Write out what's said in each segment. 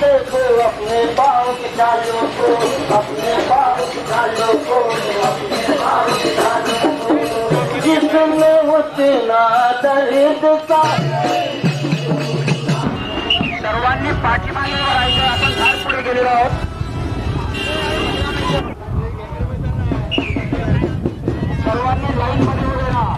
देखो अपने पाँव के डालों को, अपने पाँव के डालों को, अपने पाँव के डालों को, जिसमें होते ना दर्द का. सर्वांनी पाठीमागे राहायचं. आपण फार पुढे गेलेलो आहोत. सर्वांनी लाईन मध्ये उभे राहा.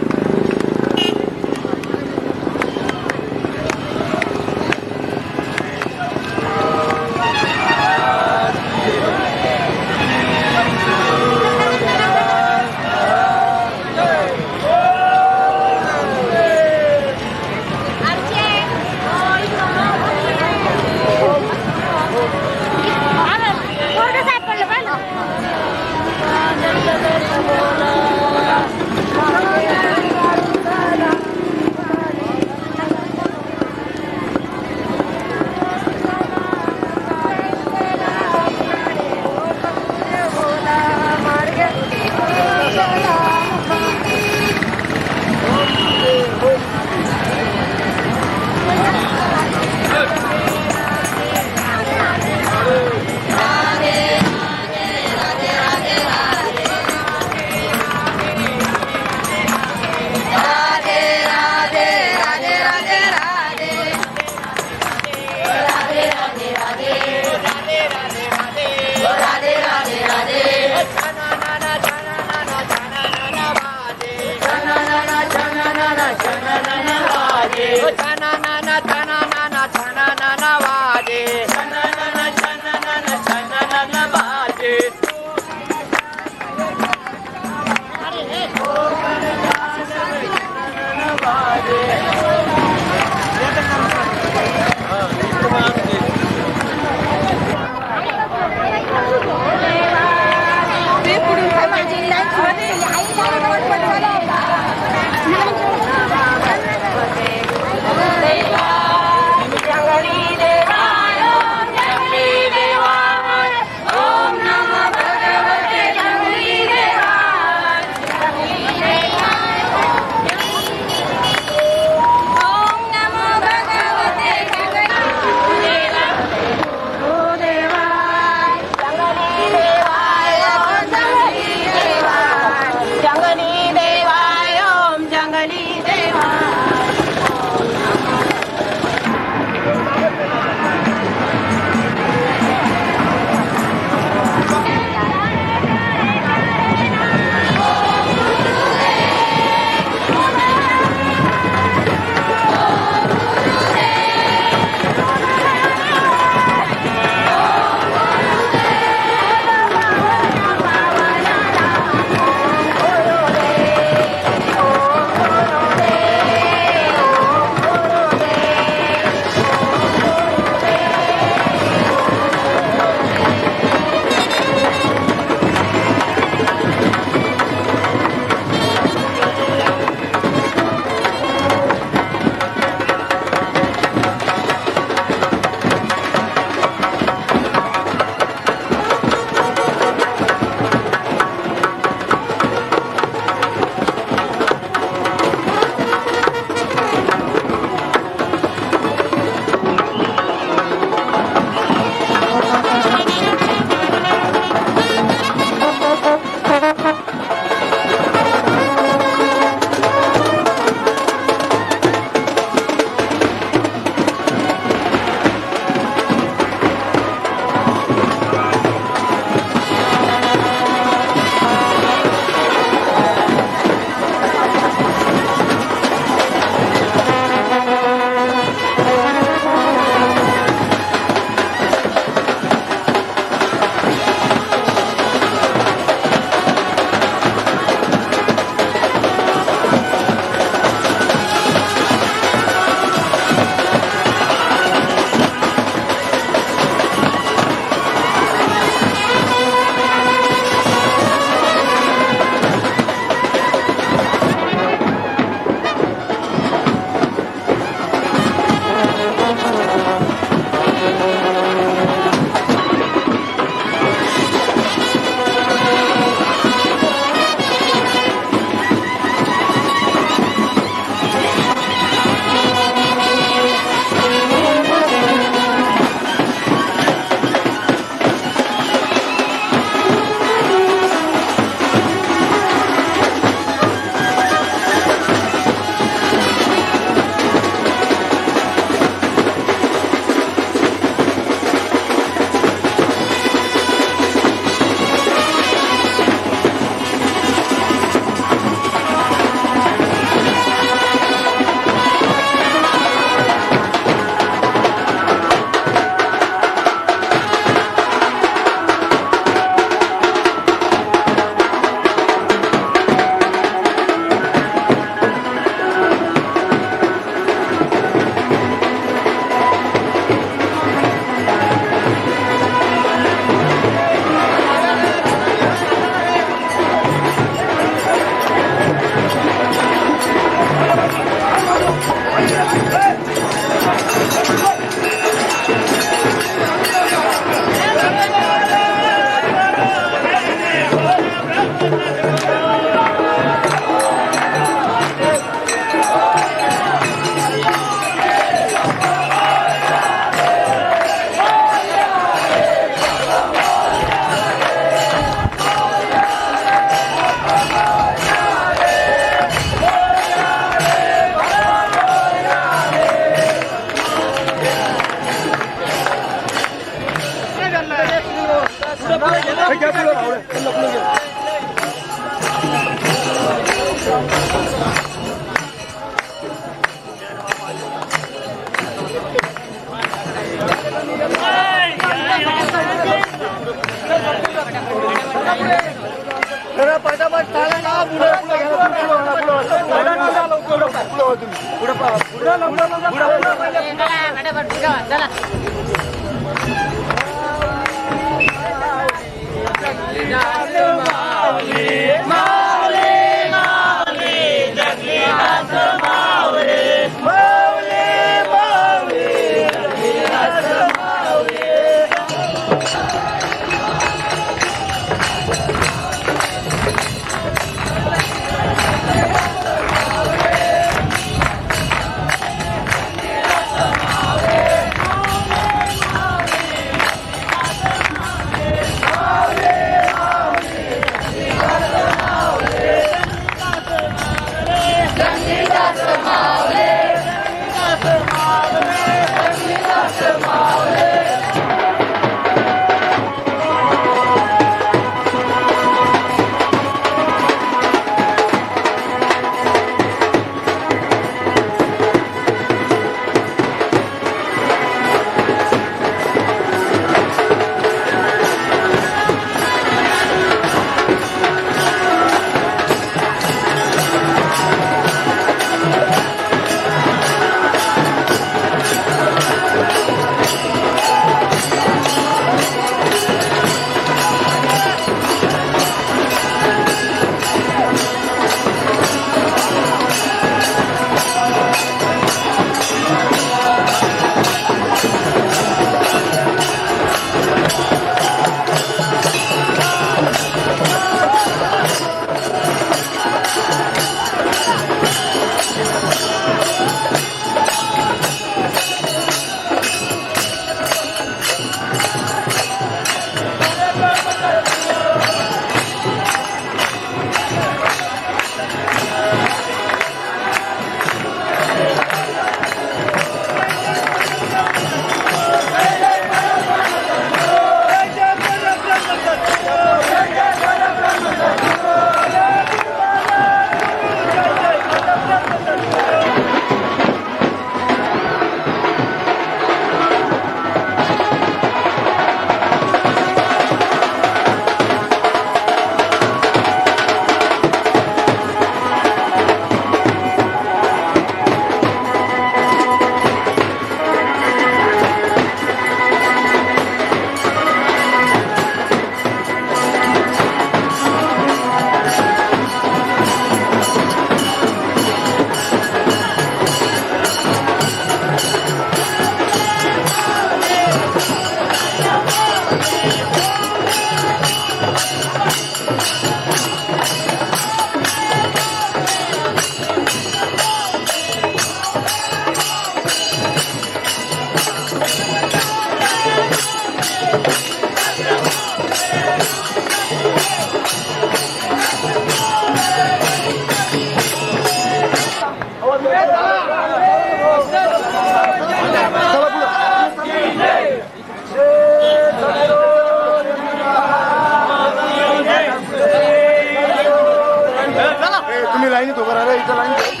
तुम्ही लाईनीत उभं राहा इथं लाईन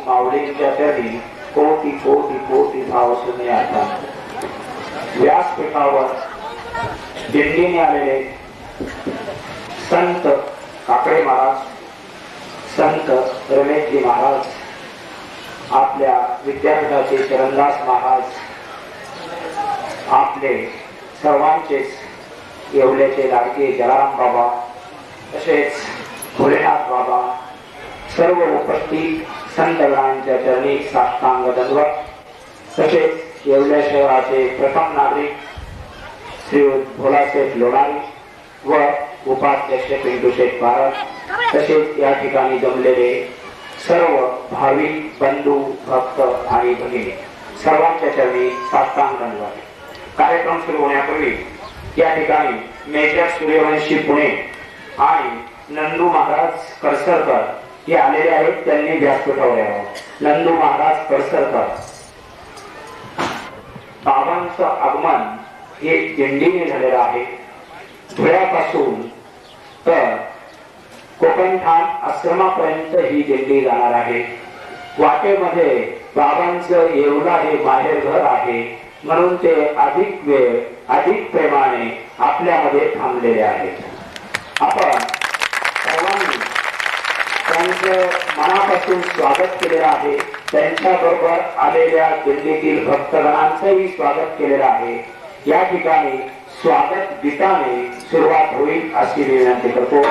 माऊलींच्या चरणी कोटी कोटी कोटी भाव शून्य आता व्यासपीठावर दिंडीने आलेले संत काकडे महाराज, संत रमेशजी महाराज, आपल्या विद्यापीठाचे चरणदास महाराज, आपले सर्वांचेच येवल्याचे लाडके जलाराम बाबा, तसेच भोलेनाथ बाबा, सर्व उपस्थित संतगणांच्या चरणी साष्टांग दंडवत, तसेच येवल्या शहराचे प्रथम नागरिक श्री भोलाशेठ लोणारी व उपाध्यक्ष पिंटू शेठ भारत, तसेच या ठिकाणी जमलेले सर्व भाविक बंधू भक्त आणि भगिनी सर्वांच्या चरणी साष्टांग दंडवत. कार्यक्रम सुरू होण्यापूर्वी या ठिकाणी मेजर सूर्यवंशी पुणे आणि नंदू महाराज करसरकर हे आलेले आहेत. त्यांनी व्यासपीठावर यावं. नंदू महाराज करसरकर. बाबांचं आगमन हे दिंडीने झालेलं आहे. धुळ्यापासून तर कोकणठाण आश्रमापर्यंत ही दिंडी जाणार आहे. वाटेमध्ये बाबांचं येवला हे माहेरघर आहे, म्हणून ते अधिक वेळ अधिक प्रेमाने आपल्यामध्ये थांबलेले आहेत. आपण सर्वांनी त्यांचं मनापासून स्वागत केलेलं आहे. त्यांच्याबरोबर आलेल्या दिल्लीतील भक्तगणांचंही स्वागत केलेलं आहे. या ठिकाणी स्वागत गीताने सुरुवात होईल अशी विनंती करतो.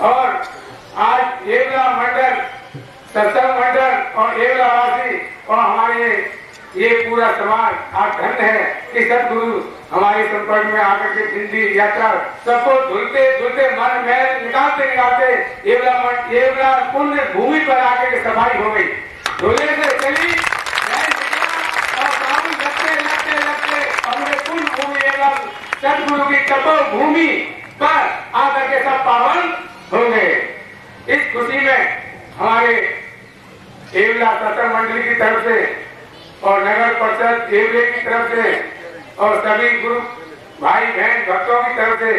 और आज येवला मंडल सत्संग मंडल और एवलावासी और हमारे ये पूरा समाज आज धन्य है कि सदगुरु हमारे संपर्क में आकर के दिल्ली यात्रा सबको धुलते धुलते मन में निकालते एवला पुण्य भूमि पर आकर के सफाई हो गई। धुले से चली और काम लगते हमने पुण्य भूमि एवं सदगुरु की तपो भूमि पर आकर के सब पावन हो गए। इस खुशी में हमारे एवला सत्संग मंडली की तरफ से और नगर परिषद एवले की तरफ से और सभी गुरु भाई बहन भक्तों की तरफ से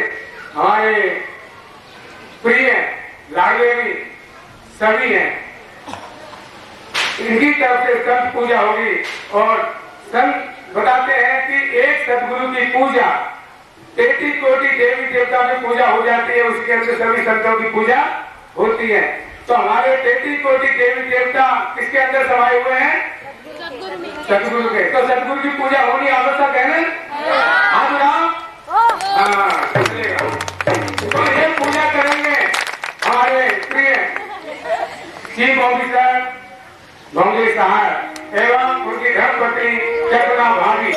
हमारे प्रिय लाडले भी सभी हैं, इनकी तरफ से संत पूजा होगी। और संत बताते हैं कि एक सदगुरु की पूजा 33 कोटि देवी देवता की पूजा हो जाती है, उसके अंदर सभी संतों की पूजा होती है। तो हमारे 33 कोटि देवी देवता किसके अंदर समाये हुए हैं? सदगुरु के। तो सदगुरु की पूजा होनी आवश्यक है ना? हाँ, तो ये पूजा करेंगे हमारे प्रिय चीफ ऑफिसर भोंगली साहब एवं उनकी धर्मपत्नी चंद्रा भाभी।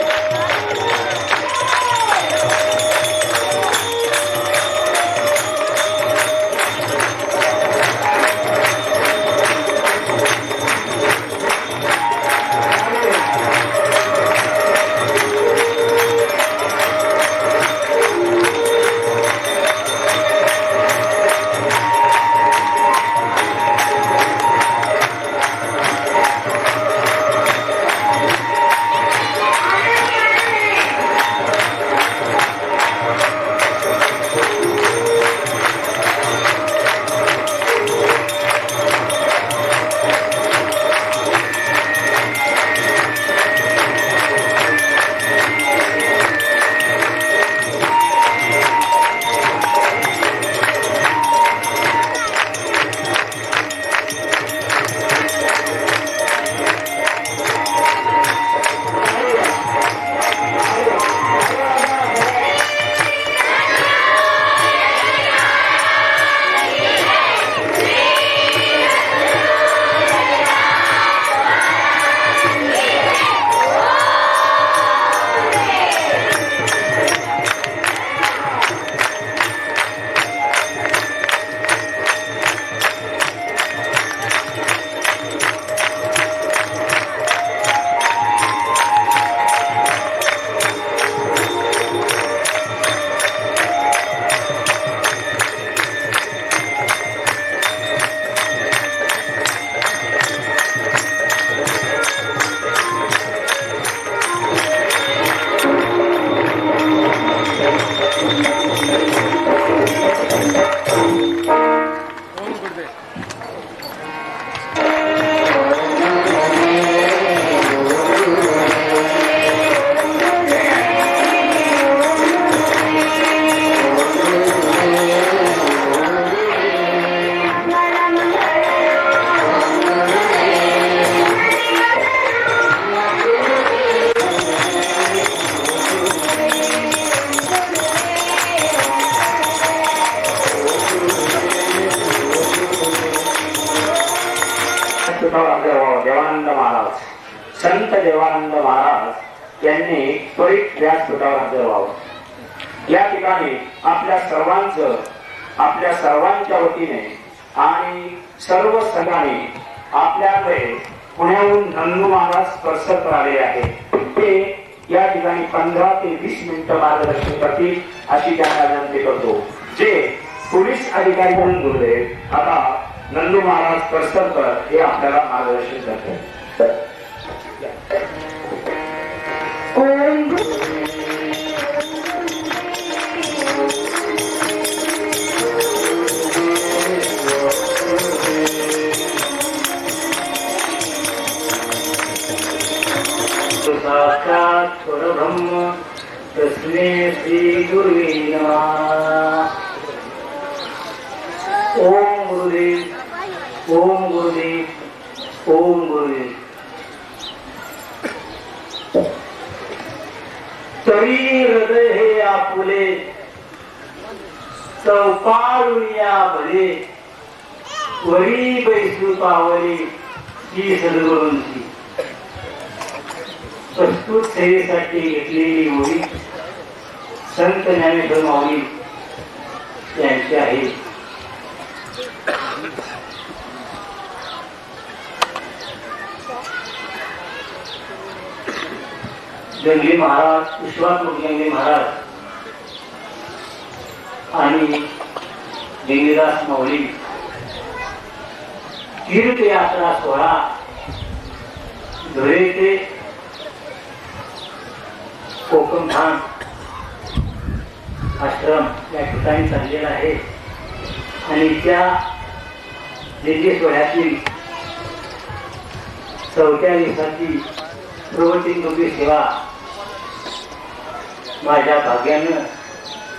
देवानंद महाराज, संत देवानंद महाराज यांनी त्वरित व्यासपीठावर हजर व्हावं। या ठिकाणी आपल्या सर्वांच्या वतीने आणि सर्व संघाने आपल्याकडे पुण्याहून नंदू महाराज स्पर्शक आलेले आहेत। ते या ठिकाणी 15 ते 20 मिनिटं मार्गदर्शन करतील अशी त्यांना विनंती करतो। जे पोलीस अधिकारी म्हणून बोलले आता नंदू महाराज स्पर्शकर हे आपल्याला मार्गदर्शन करतात। साक्षात् परब्रह्म तस्मै श्री गुरुवे नमः। ओम गुरुदेव, ओम गुरुदेव, ओम गुरुदेव। तरी हृदय हे आपुले चौपाळूया भले वरी बैसू पावली ही सद्गुरूंची प्रस्तुत सेवेसाठी घेतलेली ओळी संत ज्ञानेश्वर माऊली यांची आहे. गंगे महाराज, विश्वात्मक गंगे महाराज आणि गंगेदास माऊली तीर्थयात्रा सोहळा धुळे ते कोकणठाण आश्रम या ठिकाणी चाललेला आहे. आणि त्या दिंडी सोहळ्यातील 4थ्या दिवसाची प्रवचनरूपी सेवा माझ्या भाग्यानं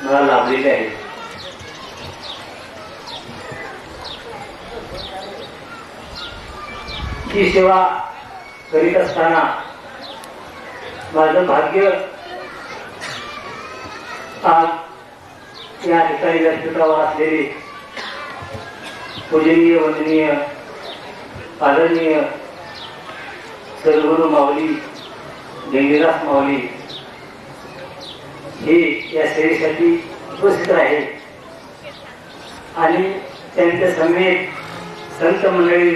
मला लाभलेली आहे. ही सेवा करीत असताना माझं भाग्य आज या ठिकाणी व्यासपीठावर असलेले पूजनीय वंदनीय आदरणीय सद्गुरू माऊली गंगेदास माऊली हे या सेवेसाठी उपस्थित आहेत. आणि त्यांच्या समेत संत मंडळी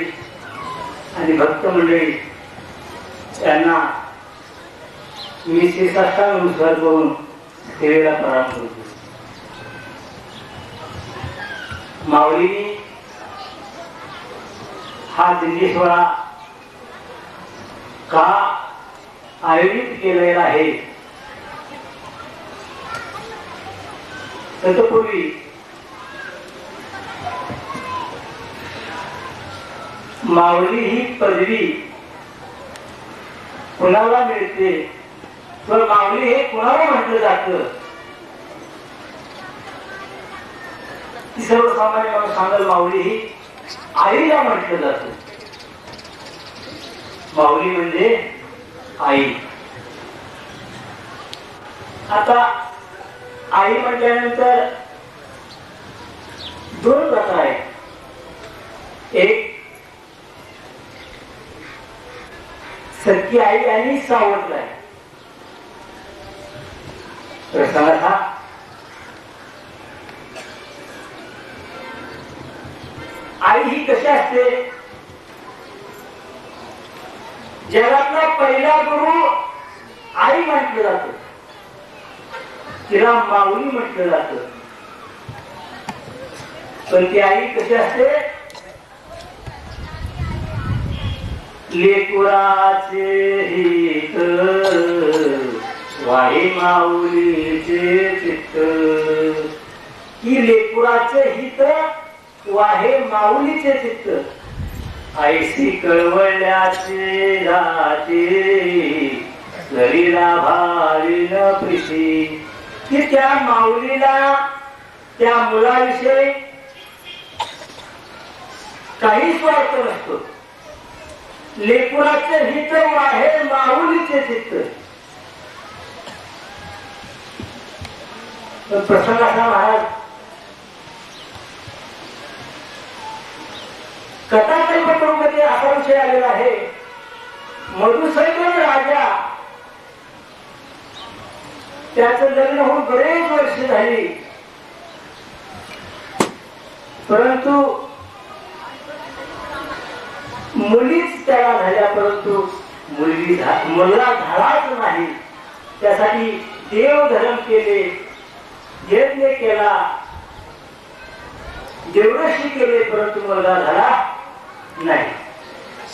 आणि भक्त मंडळी त्यांना मी श्रीसाष्टांग नमस्कार करून सेवेला प्रारंभ करतो. माऊलीनी हा दिंडी सोहळा का आयोजित केलेला आहे तत्पूर्वी माऊली ही पदवी कुणाला मिळते तर माऊली हे कुणाला म्हटलं जातं ती सर्वसामान्य माणूस सांगाल माऊली ही आईला म्हटलं जातं. माऊली म्हणजे आई. आता आई म्हटल्यानंतर 2 प्रकार आहेत. एक सख्खी आई आणि सावत्र आई. प्रसंगात हा आई ही कशी असते. जगातला पहिला गुरु आई म्हटलं जातं, तिला माऊली म्हटलं जातं. पण ती आई कशी असते. लेकुराचे हित वाहे माऊलीचे चित्त. ही लेकुराचे हित वाहे माऊलीचे चित्त. ऐसी कळवळ्याचे राहते शरीरा भारी न प्रीती. की त्या माऊलीला त्या मुलाविषयी काही स्वार्थ नसतो. लेकुराचे हित वाहे माऊलीचे चित्त. प्रसंग असा महाराज कथाकल्पतरूमध्ये असा विषय आलेला आहे. मधुसूदन राजा त्याचं लग्न होऊन बरेच वर्ष झाली, परंतु मुलीच त्याला झाल्या, परंतु मुलगा झालाच नाही. त्यासाठी देवधर्म केले, यज्ञ केला, देवऋषी केले, परंतु मुलगा झाला नाही.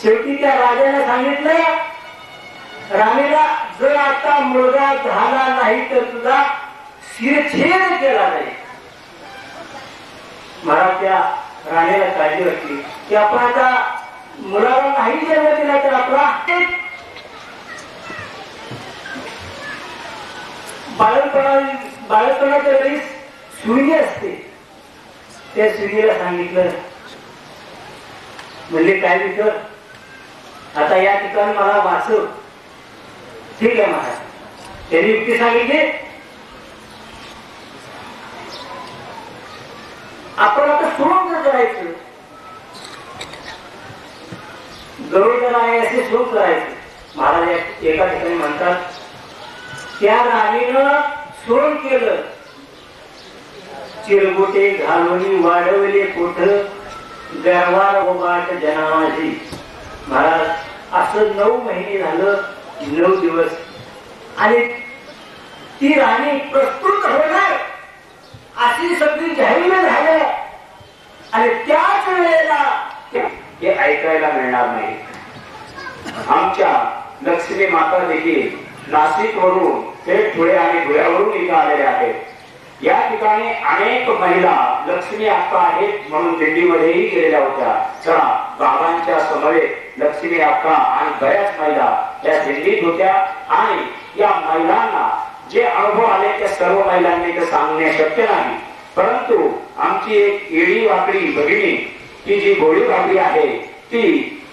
शेवटी त्या राजाने सांगितलं राणीला जर आता मुलगा झाला नाही तर तुझा शिरछेद केला जाईल. महाराज त्या राणीला काळजी वाटली की आपण आता मुलाला नाही जन्म दिला तर आपला बाळपणाच्या वेळी सूर्य असते. त्या सूर्याला सांगितलं म्हणजे काय विचार आता या ठिकाणी मला वाचव. ठीक आहे महाराज. त्यांनी युक्ती सांगितली आपण आता सोडून जर जायचं गरुडन आहे असे सुरू करायचे. महाराज एका ठिकाणी म्हणतात त्या राणीनं सोन केलं, चिरगुटे घालून वाढवले पोट गर्वार उबाट जनाजी. महाराज असं 9 महिने झालं, 9 दिवस, आणि ती राणी प्रस्तुत होणार अशी सगळी जाहीर झालं. आणि त्याच वेळेला हे ऐकायला मिळणार नाही. आमच्या लक्ष्मी माता देखील नाशिक वरून थेट धुळे आणि धुळ्यावरून इथं आलेल्या आहेत. या ठिकाणी अनेक महिला लक्ष्मी अक्का आहेत म्हणून दिंडीमध्येही गेलेल्या होत्या. चला, बाबांच्या समवेत लक्ष्मी अक्का आणि बऱ्याच महिला या दिंडीत होत्या. आणि या महिलांना जे अनुभव आले त्या सर्व महिलांनी ते सांगणे शक्य नाही. परंतु आमची एक येडी वाकडी भगिनी, ती जी गोडी वाकडी आहे, ती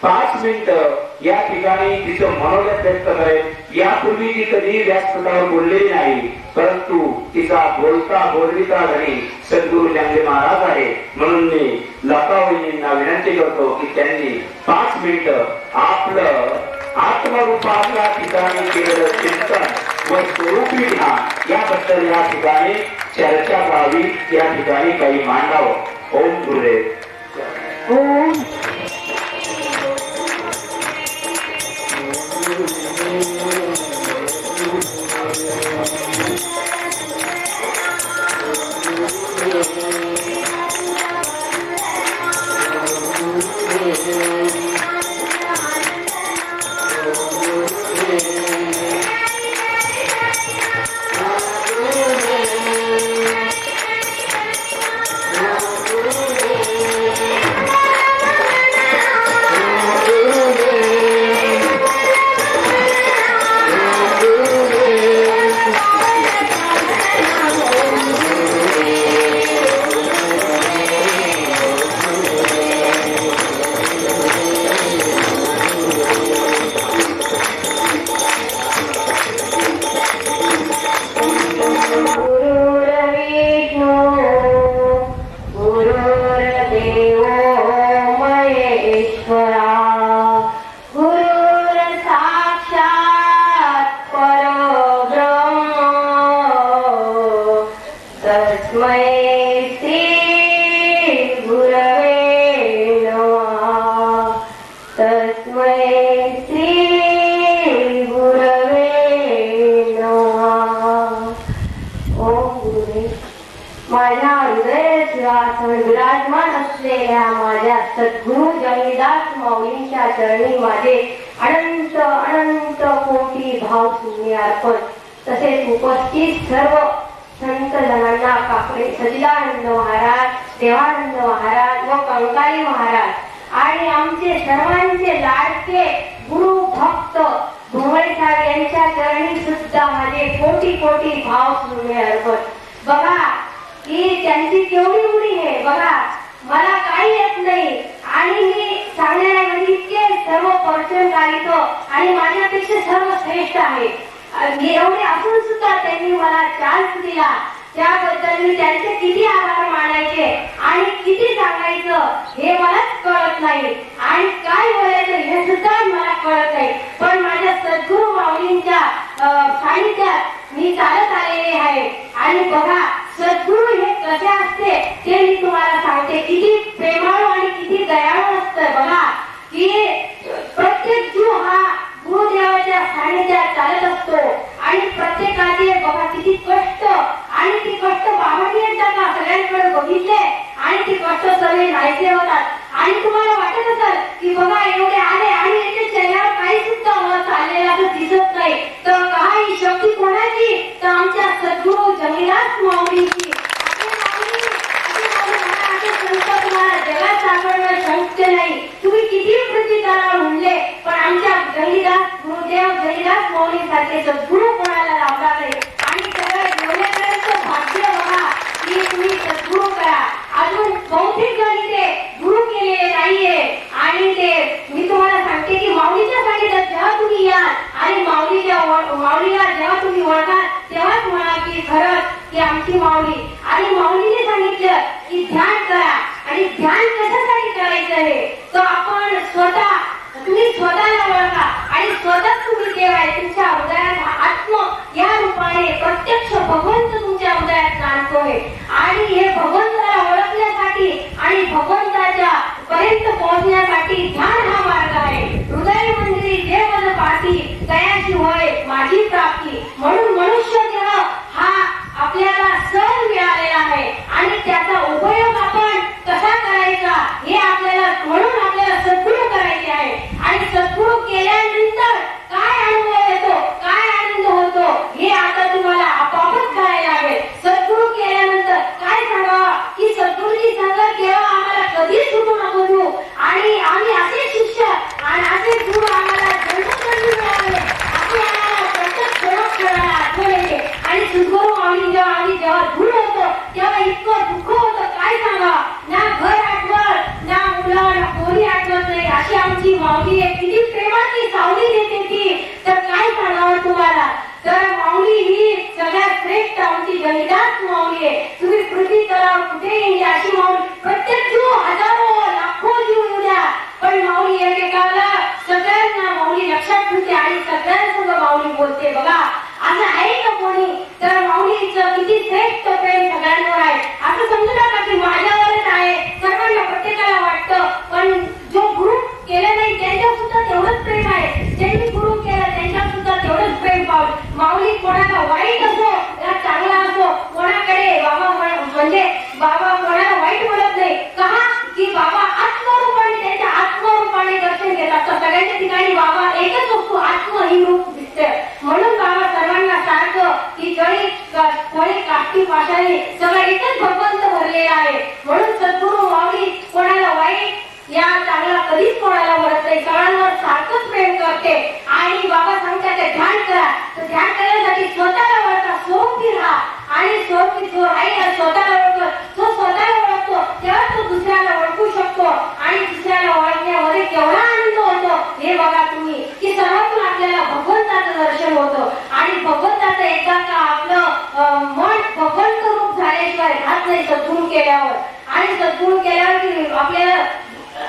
5 मिनिटं या ठिकाणी तिचं मनोगत व्यक्त करेल. यापूर्वी ती कधी व्यासपीठावर बोललेली नाही, परंतु तिचा बोलविता धनी सद्गुरु जंगे महाराज आहे. म्हणून मी लता वहिनींना विनंती करतो की त्यांनी 5 मिनिटं आपलं आत्मरूपाच्या ठिकाणी केलेलं चिंतन व स्वरूपी ध्यान याबद्दल या ठिकाणी चर्चा करावी, या ठिकाणी काही मांडावं. ओम गुरुदेव. ओम विराजमान असलेल्या माझ्या सद्गुरु जयदास माऊलींच्या चरणी माझे अनंत अनंत कोटी भाव शून्य अर्पण. तसेच उपस्थित सर्व संत जनांना काकडे सच्चिदानंद महाराज, देवानंद महाराज व कंकाळी महाराज आणि आमचे सर्वांचे लाडके गुरु भक्त भोवळे साहेब यांच्या चरणी सुद्धा माझे कोटी कोटी भाव शून्य अर्पण. बघा की त्यांची केवढी उडी आहे. बघा, मला काही येत नाही आणि मी सांगण्यामध्ये इतके सर्व पर्सन काढतो आणि माझ्यापेक्षा सर्व श्रेष्ठ आहे. एवढे असून सुद्धा त्यांनी मला चान्स दिला, त्याबद्दल मी त्यांचे किती आभार मानायचे आणि किती सांगायचं हे मलाच कळत नाही आणि काय बोलायचं हे सुद्धा मला कळत नाही. पण माझ्या सद्गुरु माऊलींच्या सानिध्यात मी चालत आलेले आहे. आणि बघा, सद्गुरु हे कसे असते ते मी तुम्हाला सांगते. किती प्रेमाळू आणि किती दयाळू असतं. बघा की प्रत्येक जीव हा गुरुदेवाच्या सानिध्यात चालत असतो आणि प्रत्येकाचे बघा किती कष्ट आणि ती कष्ट बाबांनी येतात का सगळ्यांकडे बघितले आणि ती कष्ट सगळे नाहीसे होतात. आणि तुम्हाला वाटत असेल की बघा एवढे आले आणि याच्या चेहऱ्यावर काही सुद्धा मत आलेला दिसत नाही, तर काही शक्ती कोणाची, तर आमच्या सद्गुरु जयदास माऊलीची. तुम्हाला जगात सापडणं शक्य नाही. तुम्ही किती प्रतिकारा म्हणले पण आमच्या जयदास गुरुदेव जयदास माऊली सारखे सद्गुरु कोणाला लाभला नाही. आणि सगळं जेवण्यापर्यंत भाग्य बघा की तुम्ही सद्गुरु करा. अजून बहुतेक जण इथे गुरु केलेले नाहीये. आणि ते मी तुम्हाला सांगते की माऊलीच्या सांगितलं जेव्हा तुम्ही या आणि माऊलीला जेव्हा तुम्ही ओळखाल तेव्हाच म्हणा की खरंच की आमची माऊली. आणि माऊलीने सांगितलं की ध्यान करा. आणि ध्यान कशासाठी करायचं आहे, तर आपण स्वतः तुम्ही आमची माऊली आहे, किती प्रेमाची सावली देते ती, तर काय सांगावं तुम्हाला. तर माऊली ही सगळ्यात श्रेष्ठ आमची जनिदास माऊली आहे. तुम्ही पृथ्वी तलावर कुठे येईल अशी माऊली, प्रत्येक जीव हजारो लाखो जीव येऊ द्या, पण माऊली एकेकाला सगळ्यांना माऊली लक्षात ठेवते आणि सगळ्यांसोबत माऊली बोलते. बघा असं आहे का कोणी, तर माऊलीचं किती श्रेष्ठ प्रेम सगळ्यांवर आहे. असं समजू नका की माझ्यावरच आहे, सर्वांना प्रत्येकाला वाटतं, पण जो गुरु केलं नाही त्यांच्या सुद्धा तेवढंच प्रेम आहे, ज्यांनी गुरु केलं त्यांच्या सुद्धा तेवढंच प्रेम पावलं. माऊली कोणाला वाईट असो या चांगला असो, कोणाकडे बाबा म्हणजे बाबा कोणाला वाईट बोलत नाही. का की बाबा आत्मरूपाने त्यांच्या आत्मरूपाने दर्शन घेतात. तर सगळ्यांच्या ठिकाणी बाबा एकच असतो, आत्म ही रूप दिसते. म्हणून बाबा सर्वांना सारखं की कळी काष्टी पाशाने सगळं एकच भगवंत भरलेला आहे. म्हणून सद्गुरु माऊली कोणाला वाईट या चांगला कधीच कोणाला म्हणत नाही, सगळ्यांवर सारखंच प्रेम करते. आणि बाबा सांगतात ते ध्यान करा, तर ध्यान करण्यासाठी स्वतःला ओळखा, स्वरूपी राहा. आणि स्वरूपी जो आहे स्वतःला ओळखतो, जो स्वतःला ओळखतो तेव्हा तो दुसऱ्याला ओळखू शकतो. आणि दुसऱ्याला ओळखण्यामध्ये केवढा आनंद होतो हे बघा तुम्ही, की सर्वातून आपल्याला भगवंताचं दर्शन होतं. आणि भगवंताचं एकदा का आपलं मन भगवंत रूप झाल्याशिवाय राहत नाही सद्गुरू केल्यावर. आणि सद्गुरू केल्यावर की आपल्याला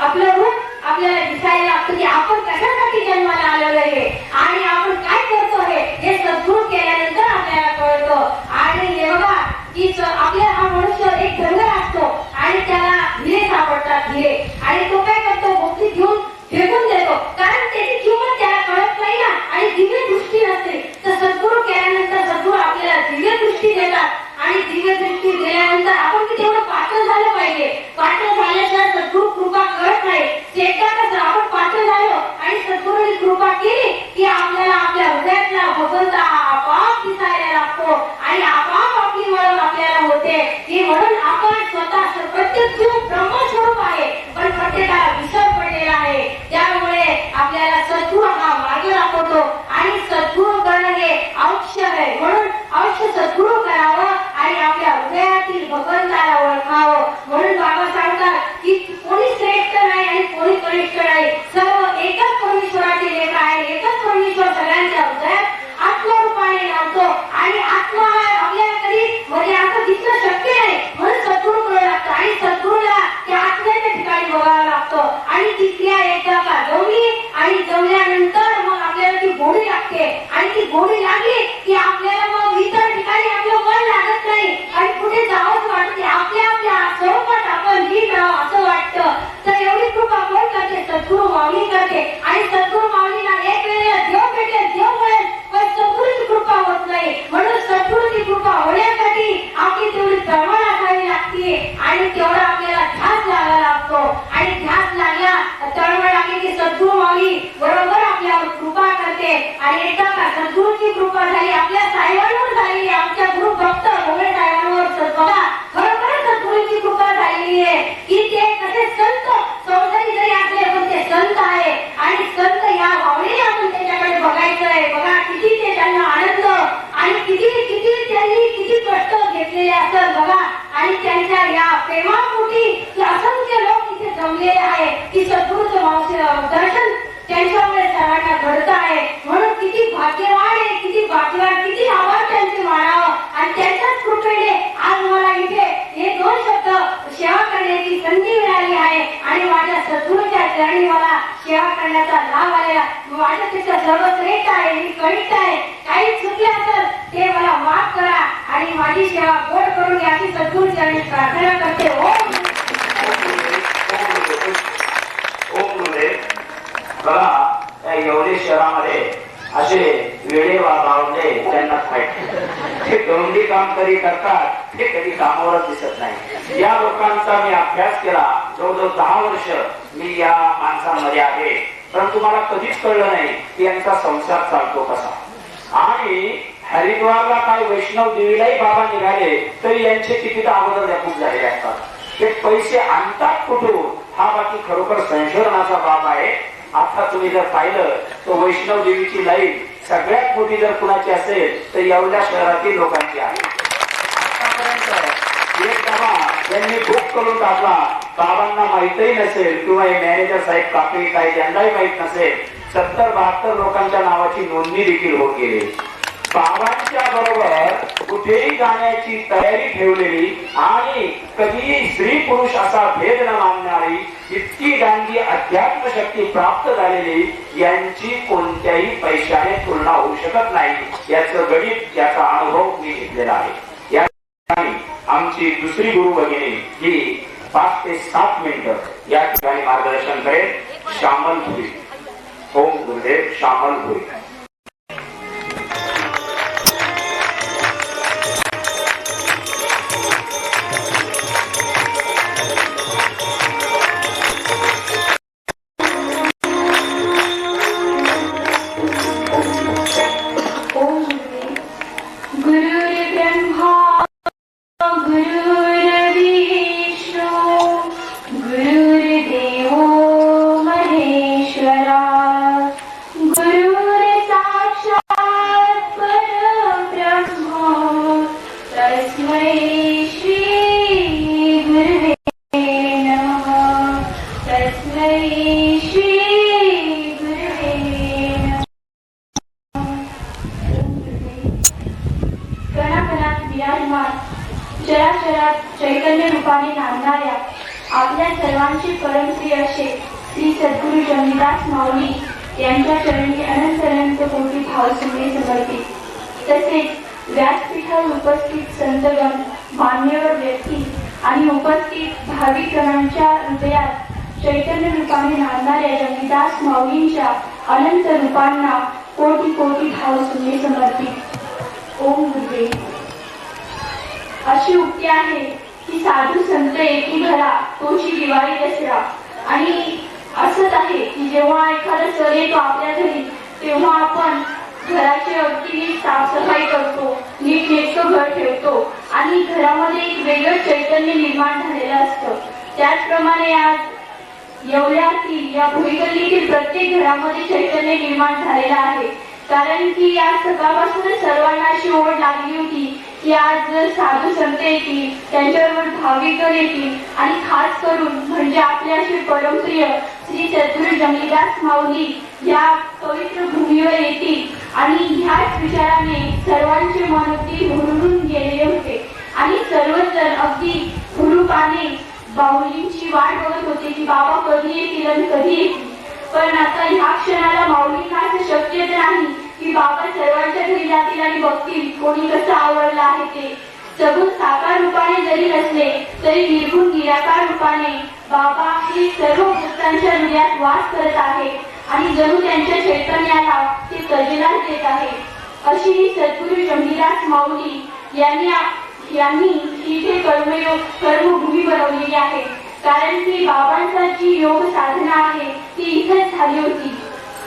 आपलं रूप आपल्याला दिसायला लागतं की आपण कशासाठी जन्माला आलेलो आहे आणि आपण काय करतो हे सद्गुरू केल्यानंतर आपल्याला कळतं. आणि हे बघा की आपल्या हा मनुष्य एक धनगर असतो आणि त्याला हिरे सापडतात, हिरे, आणि तो काय करतो, भक्ती घेऊन फेकून देतो, कारण त्याची किंमत त्याला कळत नाही ना, आणि दिव्य दृष्टी नसते. तर सद्गुरू केल्यानंतर सद्गुरू आपल्याला दिव्य दृष्टी देतात. आणि दिव्य दृष्टी दिल्यानंतर आपण किती एवढं पात्र झालं पाहिजे. पात्र झाल्याशिवाय सद्गुरू कृपा करत नाही. एकदा कसं आपण पात्र झालो आणि सद्गुरूने कृपा केली की आपल्याला आपल्या हृदयातला भगवंत आपोआप दिसायला लागतो आणि आपोआप आपली ओळख आपल्याला होते. की म्हणून आपण स्वतः प्रत्येक जीव ब्रह्मस्वरूप आहे, पण प्रत्येकाला विसर पडलेला आहे. त्यामुळे आपल्याला सद्गुरू हा मार्ग दाखवतो आणि सद्गुरू करणं हे अवश्य आहे. म्हणून अवश्य सद्गुरू करावं आणि आपल्या हृदयातील भगवंताला ओळखावं. म्हणून बाबा सांगतात की कोणी श्रेष्ठ नाही आणि कोणी कनिष्ठ नाही, सर्व एकच परमेश्वराचे लेकर आहे. एकच परमेश्वर सगळ्यांच्या हृदयात आत्मरूपाने नांदतो आणि आत्मा आपल्याला कधी म्हणजे असं दिसणं शक्य नाही. म्हणून सद्गुरूकडे लागतं आणि सद्गुरूला त्या आत्म्याच्या ठिकाणी बघावं लागतं. आणि ती क्रिया एकदा का जमली आणि जमल्यानंतर मग आपल्याला ती गोडी लागते. आणि ती गोडी लागली की आपल्याला मग इतर ठिकाणी आपलं मन लागत नाही आणि कुठे जावंच वाटते, आपल्या आपल्या स्वरूपात आपण लीन राहावं असं वाटतं. तर एवढी कृपा कोण करते, सद्गुरू माऊली करते. आणि सद्गुरू माऊलीला एक वेळेला देव भेटेल, देव मिळेल, पण सद्गुरूची कृपा होत नाही. म्हणून सद्गुरूची कृपा होण्यासाठी आपली तेवढी तळमळ असावी लागते आणि तेवढा आपल्याला ध्यास लागायला लागतो. आणि ध्यास लागला, तळमळ लागली की सद्गुरू माऊली बरोबर आपल्यावर कृपा करते. आणि एकदा का सद्गुरूची कृपा झाली, आपल्या साहेबांवर झाली, आमच्या गुरु भक्त भोगळे साहेबांवर बघा खरोखरच सद्गुरूची कृपा झालेली आहे. की ते कसे संत सौंदर्य जरी असले पण ते संत आहे. आणि संत या भावनेने आपण त्याच्याकडे बघायचं आहे. बघा किती ते त्यांना आनंद आणि किती किती त्यांनी किती कष्ट घेतलेले असतात बघा. आणि त्यांच्या या प्रेमापोटी असंख्य लोक इथे जमलेले आहे की सद्गुरूचं दर्शन त्यांच्यामुळे सर्वांना घडत आहे. म्हणून किती भाग्यवान आहे, किती भाग्यवान, किती आभार त्यांचे मानावं. आणि त्यांच्याच कृपेने आज मला इथे हे 2 शब्द सेवा करण्याची संधी मिळाली आहे. आणि माझ्या सद्गुरूच्या चरणी मला सेवा करण्याचा लाभ आलेला. माझ्यापेक्षा सर्वश्रेष्ठ आहे, मी कनिष्ठ आहे. काही चुकले असेल ते मला माफ करा आणि माझी सेवा गोड करून याची सद्गुरू चरणी प्रार्थना करते. बघा त्या एवढे शहरामध्ये असे वेळे वावरले त्यांना फायदा, ते गवंडी काम कधी करतात ते कधी कामावरच दिसत नाही. या लोकांचा मी अभ्यास केला, जवळजवळ 10 वर्ष मी या माणसांमध्ये आहे, परंतु मला कधीच कळलं नाही की यांचा संसार चालतो कसा. आणि हरिद्वारला काय वैष्णव देवीलाही बाबा निघाले तरी यांचे तिकीट अगोदर व्यापून झालेले असतात. ते पैसे आणतात कुठून हा बाकी खरोखर संशोधनाचा बाब आहे. आता तुम्ही जर पाहिलं तर वैष्णव देवीची लाईन सगळ्यात मोठी जर कुणाची असेल तर एवढ्या शहरातील लोकांची आहे. आतापर्यंत एक बाबा यांनी बुक करून टाकला. बाबांना माहितही नसेल किंवा हे मॅनेजर साहेब कापे काय त्यांनाही माहित नसेल. 70-72 लोकांच्या नावाची नोंदणी देखील होत गेली. बाबांच्या बरोबर कुठेही जाण्याची तयारी ठेवलेली आणि कधीही स्त्री पुरुष असा भेद न मानणारी इतकी गांधी अध्यात्म शक्ती प्राप्त झालेली यांची कोणत्याही पैशाने तुलना होऊ शकत नाही. याचं गणित याचा अनुभव मी घेतलेला आहे. या ठिकाणी आमची दुसरी गुरु भगिनी ही 5 ते 7 मिनिटं या ठिकाणी मार्गदर्शन करेल. श्यामल भुई. ओम गुरुदेव. श्यामल भुई. चराचरात चैतन्य रूपाने नांदणाऱ्या आपल्या सर्वांचे परमप्रिय असे श्री सद्गुरु जमीदास माऊली यांच्या चरणी अनंत अनंत कोटी भावसुमने समर्पित. तसेच व्यासपीठावर उपस्थित संतगण, मान्यवर व्यक्ती आणि उपस्थित भाविकगणांच्या हृदयात चैतन्य रूपाने नांदणाऱ्या जमीदास माऊलींच्या अनंत रूपांना कोटी कोटी भावसुमने समर्पित. ओम गुरुदेव. अशी उक्ती आहे की साधू संत एकी घरा तोची दिवाळी दसरा. आणि असंच आहे की जेव्हा एखादा सण येतो आपल्या घरी तेव्हा आपण घराची अगदी नीट साफसफाई करतो, नीट नेटकं घर ठेवतो आणि घरामध्ये एक वेगळं चैतन्य निर्माण झालेलं असतं. त्याचप्रमाणे आज येवल्यातील या भुईगल्लीतील प्रत्येक घरामध्ये चैतन्य निर्माण झालेलं आहे. कारण की आज सकाळपासूनच सर्वांना अशी ओढ लागली होती की आज साधू संत येतील, त्यांच्याबरोबर भाविकगण येतील आणि खास करून म्हणजे आपले असे परमप्रिय श्री सद्गुरु जमीदास माऊली या पवित्र भूमीवर येतील. आणि ह्याच विचाराने सर्वांचे मन अगदी भरून गेलेले होते आणि सर्वजण अगदी हुरूपाने माऊलींची वाट बघत होते की बाबा कधी येतील आणि कधी येतील. पण आता ह्या क्षणाला माऊलींना असं शक्यच नाही की बाबा सर्वांच्या घरी जातील आणि बघतील कोणी कसं आवडलं आहे ते. सगुण साकार रूपाने जरी नसले तरी निर्गुण निराकार रूपाने बाबा हे सर्व भक्तांच्या हृदयात वास करत आहे आणि जणू त्यांच्या चैतन्याला ते तजेला देत आहे. अशी ही सद्गुरु जमीदास माऊली यांनी इथे कर्मभूमी बनवलेली आहे. कारण की बाबांचा जी योग साधना आहे ती इथेच झाली होती.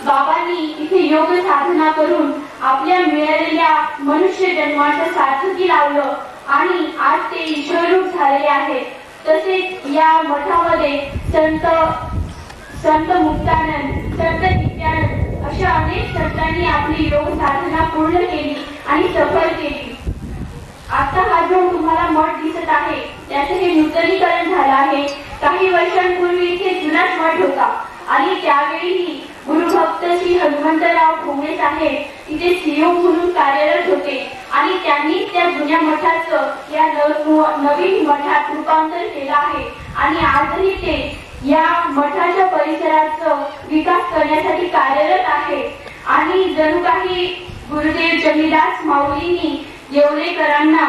बाबांनी इथे योग साधना करून आपल्या मिळालेल्या मनुष्य जन्माचं सार्थकी लावलं आणि आज ते ईश्वररूप झालेले आहेत. तसेच या मठामध्ये संत मुक्तानंद, संत नित्यानंद अशा अनेक संतांनी आपली योग साधना पूर्ण केली आणि सफल केली. आता हा जो तुम्हाला मठ दिसत आहे त्याचे हे नूतनीकरण झालं आहे. काही वर्षांपूर्वी इथे जुनाच मठ होता आणि त्यावेळी गुरुभक्त श्री हनुमंतराव भोंगळे साहेब इथे सीओ म्हणून कार्यरत होते आणि त्यांनी त्या जुन्या मठाचं या नवीन मठात रूपांतर केलं आहे. आणि आजही ते या मठाच्या परिसराचं विकास करण्यासाठी कार्यरत आहे. आणि जणू काही गुरुदेव जमीदास माऊलींनी येवलेकरांना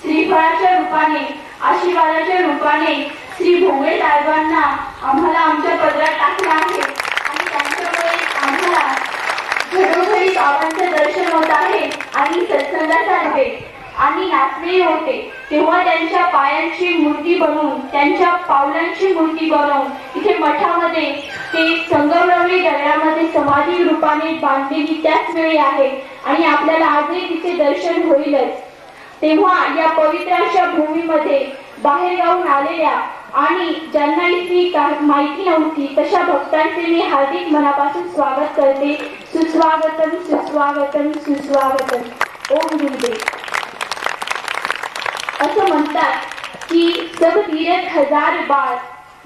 श्रीफळाच्या रूपाने, आशीर्वादाच्या रूपाने श्री भोंगळे साहेबांना आम्हाला आमच्या पदरात टाकलं आहे. आणि त्यांच्यामुळे आम्हाला घरोघरी बाबांचं दर्शन होत आहे आणि सत्संगासारखे आणि नाचणे होते. तेव्हा त्यांच्या पायांची मूर्ती बनवून, त्यांच्या पावलांची मूर्ती बनवून इथे मठामध्ये ते संगमरवरी दगडामध्ये समाधी रूपाने बांधलेली त्याच वेळी आहे आणि आपल्याला आजही तिचे दर्शन होईलच. तेव्हा या पवित्र अशा भूमीमध्ये बाहेरगावून आलेल्या आणि ज्यांना इतकी माहिती नव्हती तशा भक्तांचे मी हार्दिक मनापासून स्वागत करते. सुस्वागतम सुस्वागतम सुस्वागतम. ओम गुरुदेव. असं म्हणतात की सब तीरथ हजार बार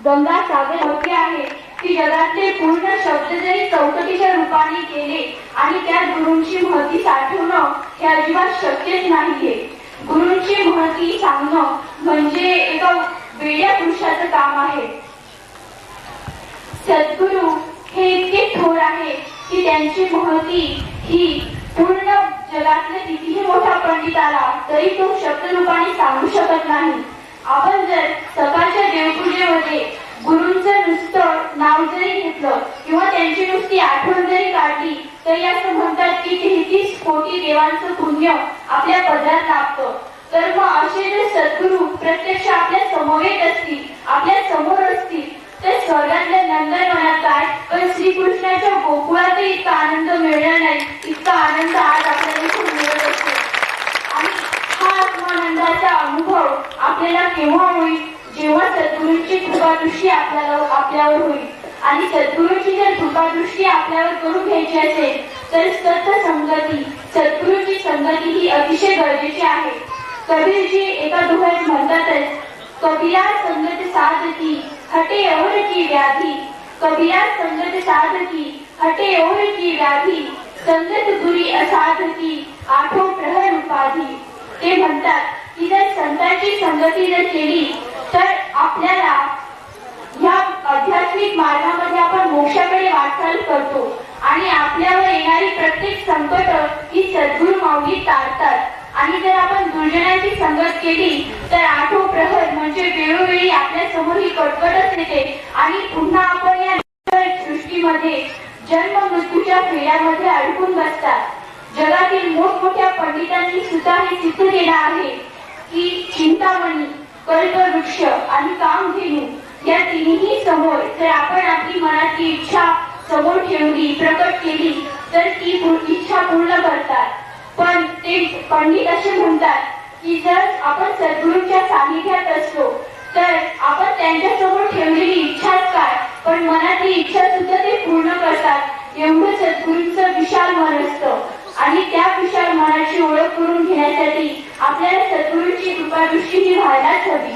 गंगा सागर मोठे आहे की जगातले पूर्ण शब्द जरी चौकटीच्या रूपाने केले आणि त्या गुरूंची महती साठवणं हे अजिबात शक्यच नाहीये. गुरूंची महती सांगणं म्हणजे एका वेड्या पुरुषाचं काम आहे. सद्गुरू हे इतके थोर आहे की त्यांची महती ही पूर्ण जगातल्या कितीही मोठ्या पंडिताला तरी तो शब्द रूपाने सांगू शकत नाही. आपण जर सकाळच्या देवपूजेमध्ये गुरूंचं नुसतं नाव जरी घेतलं किंवा त्यांची नुसती आठवण जरी काढली तरी असं म्हणतात की 33 कोटी देवांचं पुण्य आपल्या पदरात लाभतं. तर मग असे जर सद्गुरू प्रत्यक्ष आपल्या समवेत असतील, आपल्या समोर असतील तर स्वर्गातल्या नंदनवनात काय पण श्रीकृष्णाच्या गोकुळातही इतका आनंद मिळणार नाही इतका आनंद आज आपल्याला इथून मिळत असतो. आणि हा आत्मानंदाचा अनुभव आपल्याला केव्हा होईल जेव्हा सद्गुरूंची कृपादृष्टी आपल्यावर होईल. आणि सद्गुरूंची जर कृपादृष्टी आपल्यावर करून घ्यायची असेल तर सत्संगती सद्गुरूंची संगती ही अतिशय गरजेची आहे. कबीरजी एका दोह्यात म्हणतातच, कबीरा संगत साधकी हटे और की व्याधी. कबीरा संगत साधकी हटे और की व्याधी. संगत बुरी असाधकी आठो प्रहर उपाधी. ते म्हणतात की जर संतांची संगती जर केली तर आपल्याला ह्या आध्यात्मिक मार्गामध्ये आपण मोक्षाकडे वाटचाल करतो आणि आपल्यावर येणारी प्रत्येक संकट ही सद्गुरू माऊली टाळतात. आणि जर आपण दुर्जनांची संगत केली तर आठो प्रहर म्हणजे वेळोवेळी आपल्या समोर ही कटकटच येते आणि पुन्हा आपण या सृष्टीमध्ये जन्म मृत्यूच्या फेऱ्यामध्ये अडकून बसतात. जगातील मोठमोठ्या पंडितांनी सुद्धा हे सिद्ध केलं आहे की चिंतामणी, कल्पवृक्ष आणि कामधेनू या तिन्ही समोर जर आपण आपली मनाची इच्छा समोर ठेवली, प्रकट केली तर ती इच्छा पूर्ण करतात. पण ते पंडित असे म्हणतात की जर आपण सद्गुरूंच्या सानिध्यात असलो तर आपण त्यांच्यासमोर ठेवलेली इच्छाच काय पण मनातली इच्छा सुद्धा ते पूर्ण करतात. एवढं सद्गुरूंचं विशाल मन असतं. आणि त्या विशाल मनाची ओळख करून घेण्यासाठी आपल्याला सद्गुरूंची कृपादृष्टी ही व्हायलाच हवी.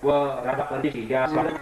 व राधा परदेशी या स्वागत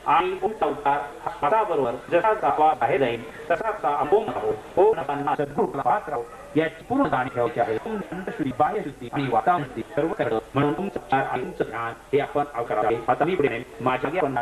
आणि ओमचा उद्धार हा स्वतःबरोबर जसा जावा बाहेर जाईल तसाच ओम राहो ओम नकांना सद्गुरूला पाहत राहो याची पूर्ण जाणीव ठेवायची आहे. ओम अंतःशुद्धी बाह्यशुद्धी आणि वातावरण शुद्धी सर्व करतं म्हणून ओमचं उच्चार आणि ओमचं ध्यान हे आपण करावे. आता मी पुढे माझ्या मागे आपण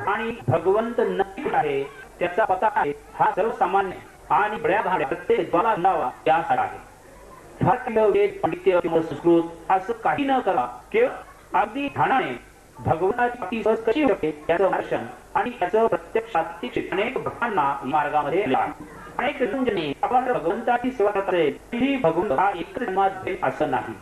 आहे भगवंत नक्की आहे त्याचा पता आहे हा सर्वसामान्य आणि बड्या भाड्या प्रत्येक ज्वाला नावा त्यासाठी आहे. भारतीय पांडित्य किंवा संस्कृत असं काही न करा केवळ अगदी ध्यानाने भगवंताची भक्ती सहज कशी होते याचं दर्शन आणि त्याचं प्रत्यक्षात अनेक भक्तांना मार्गामध्ये अनेक जन्मी आपण भगवंताची सेवा करत असेल ही भगवंत हा एकच जन्मात भेट असं नाही.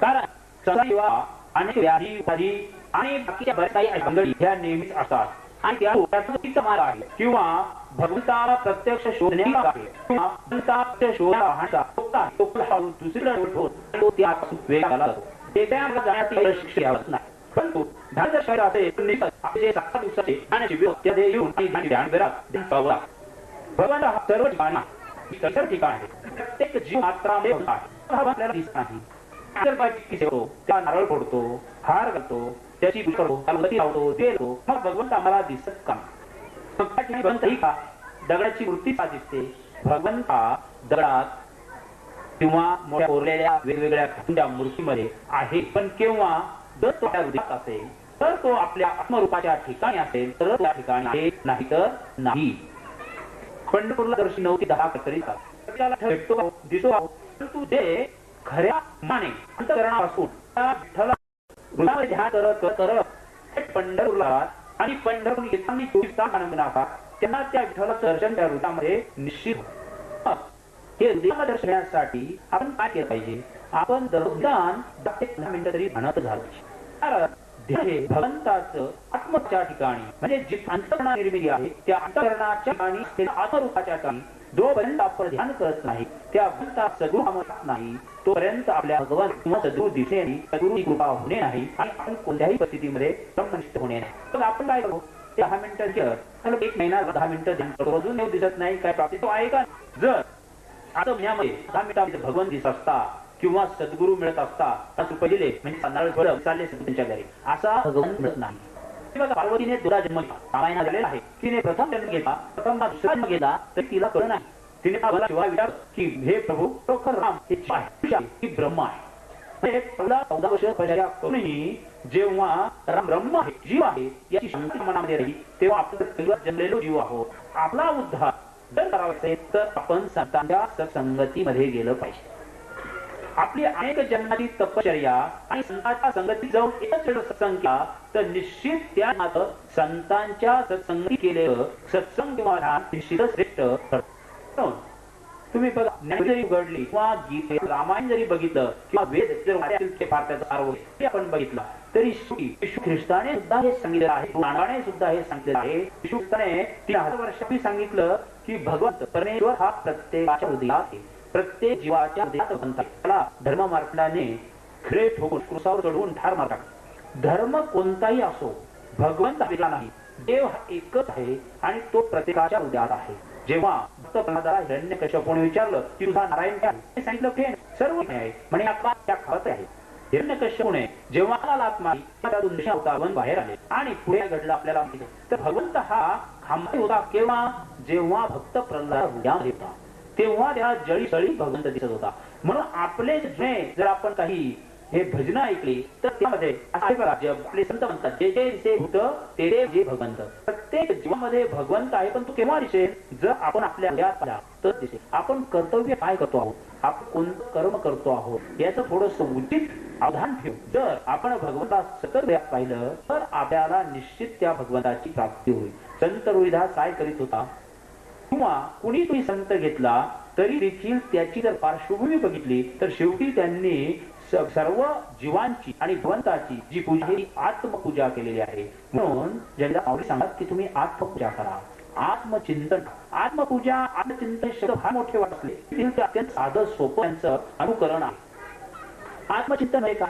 कारण संसार अनेक व्याधी उपाधी आणि बाकीच्या बऱ्याच काही मंगळी ह्या नेहमीच असतात आणि त्या मार्ग आहे किंवा भगवंताला प्रत्यक्ष शोधणे आहे किंवा भगवंताच्या शोधाचा दुसरीकडे तो त्यापासून वेगळा झाला जातो. ते त्या जाण्याची प्रशिक्षण घ्यावंच नाही. परंतु ध्यान जर शरीर असेल आपले 7 दिवसाचे ध्यान शिबिर त्यामध्ये येऊन ध्यान भगवान हा सर्व ठिकाण आहे. प्रत्येक जीव मात्रामध्ये आपल्याला दिसत नाही. त्या नारळ फोडतो हार घालतो त्याची गणपती लावतो देतो मग भगवंत आम्हाला दिसत का? भगवंत ही का दगडाची मूर्ती का दिसते? भगवंत हा दगडात किंवा मोठ्या कोरलेल्या वेगवेगळ्या मूर्तीमध्ये आहे. पण केव्हा जर तो त्या हृदयात असेल तर तो आपल्या आत्मरूपाच्या ठिकाणी असेल तर त्या ठिकाणी आहे नाही तर नाही. पंढरपूरला दर्शन 9 ते 10 कतरीचा भेटतो दिसतो परंतु ते खऱ्या माने अंतःकरणापासून त्या विठ्ठला हृदयामध्ये ध्यान करत पंढरपूरला आणि पंढरपूर येताना 24 तास आनंद नाका त्यांना त्या विठ्ठलाचं दर्शन त्या हृदयामध्ये निश्चित हे हृदयामध्ये दर्शन घेण्यासाठी आपण काय केलं पाहिजे? आपण दररोज 10 मिनिटं तरी म्हणत झालो. कारण हे भगवंताचं आत्मच्या ठिकाणी म्हणजे जी अंतःकरणा निर्मिती आहे त्या अंतःकरणाच्या ठिकाणी आत्मरूपाच्या ठिकाणी जोपर्यंत आपण ध्यान करत नाही त्या भगवंता सद्गुरू नाही तोपर्यंत आपल्या भगवान किंवा सद्गुरू दिसणे नाही सद्गुरूची कृपा होणे नाही आणि आपण कोणत्याही परिस्थितीमध्ये ब्रह्मनिष्ठ होणे नाही. तर आपण काय करू 10 मिनिटं केलं 1 महिना 10 मिनिटं ध्यान करतो अजून येऊ दिसत नाही काय प्राप्ती तो आहे का? जर आता महिन्यामध्ये 10 मिनिटांमध्ये भगवान दिसत असता किंवा सद्गुरू मिळत असता असं पहिले म्हणजे नारळ चालले त्यांच्या घरी असा भगवान मिळत नाही. पार्वतीने दुसरा जन्म रामायणात झालेला आहे. तिने प्रथम जन्म घेतला प्रथम दुसरा जन्म घेतला तर तिला कळलं नाही. तिने मला शिवाय विचार की हे प्रभू खरोखर राम हे आहे ब्रह्म आहे. 14 वर्ष करूनही जेव्हा राम ब्रह्म आहे जीव आहे याची शंका मनामध्ये राहिली तेव्हा आपण जन्मलेलो जीव आहोत. आपला उद्धार जर करावा असेल तर आपण संतांच्या सत्संगतीमध्ये गेलं पाहिजे. आपली अनेक जन्माची तपश्चर्या आणि संतांच्या संगती जाऊन एकच सत्संग केला तर निश्चित त्या संतांच्या सत्संगती केलेलं सत्संग किंवा ध्यान निश्चितच श्रेष्ठ ठरतं. तुम्ही बघा ज्ञान जरी उघडली किंवा गीते रामायण जरी बघितलं किंवा वेद जर फार त्याचा सार्व हे आपण बघितलं तरी येशू ख्रिस्ताने सुद्धा हे सांगितलेलं आहे. नानाने सुद्धा हे सांगितलेलं आहे. येशू ख्रिस्ताने 3000 वर्षापूर्वी सांगितलं की भगवंत परमेश्वर हा प्रत्येकाच्या हृदयात आहे, प्रत्येक जीवाच्या हृदयात भगवंत आहे. त्याला धर्म मार्गाने खिळे ठोकून क्रुसावर चढवून ठार मारतात. धर्म कोणताही असो, भगवंत वेगळा नाही, देव हा एकच आहे आणि तो प्रत्येकाच्या हृदयात आहे. जेव्हा भक्त प्रल्हादाला हिरण्यकश्यपूने विचारलं की तुझा नारायण काय आहे, सांगितलं फेन सर्व आहे म्हणे, आत्मा त्या खात आहे. हिरण्यकश्यपूने जेव्हा आत्मा त्यातून बाहेर आले आणि पुढे घडलं आपल्याला माहिती. तर भगवंत हा खांबाई होता केव्हा, जेव्हा भक्त प्रल्हाद हृदयामध्ये होता तेव्हा त्या जळी जळी भगवंत दिसत होता. म्हणून आपले जुने जर आपण काही हे भजन ऐकली तर त्यामध्ये आपले संत म्हणतात, जे जे दिसे भूत ते ते जे भगवंत. प्रत्येक जीवामध्ये भगवंत आहे, पण तो केव्हा दिसेल, जर आपण आपल्या हृदयात पाहिला तर दिसेल. आपण कर्तव्य काय करतो आहोत, आपण कोणतं कर्म करतो आहोत याचं थोडस उचित अवधान ठेवू. जर आपण भगवंता सतत वेळात पाहिलं तर आपल्याला निश्चित त्या भगवंताची प्राप्ती होईल. संत रोहिदास काय करीत होता, किंवा कुणी तुम्ही संत घेतला तरी देखील त्याची जर पार्श्वभूमी बघितली तर शेवटी त्यांनी सर्व जीवांची आणि भगवंताची जी पूजा ही आत्मपूजा केलेली आहे. म्हणून ज्यांना आवडी सांगतात की तुम्ही आत्मपूजा करा, आत्मचिंतन. आत्मपूजा आत्मचिंतन शब्द फार मोठे वाटले, ते अत्यंत साधं सोपं यांचं अनुकरण आहे. आत्मचिंतन आहे का,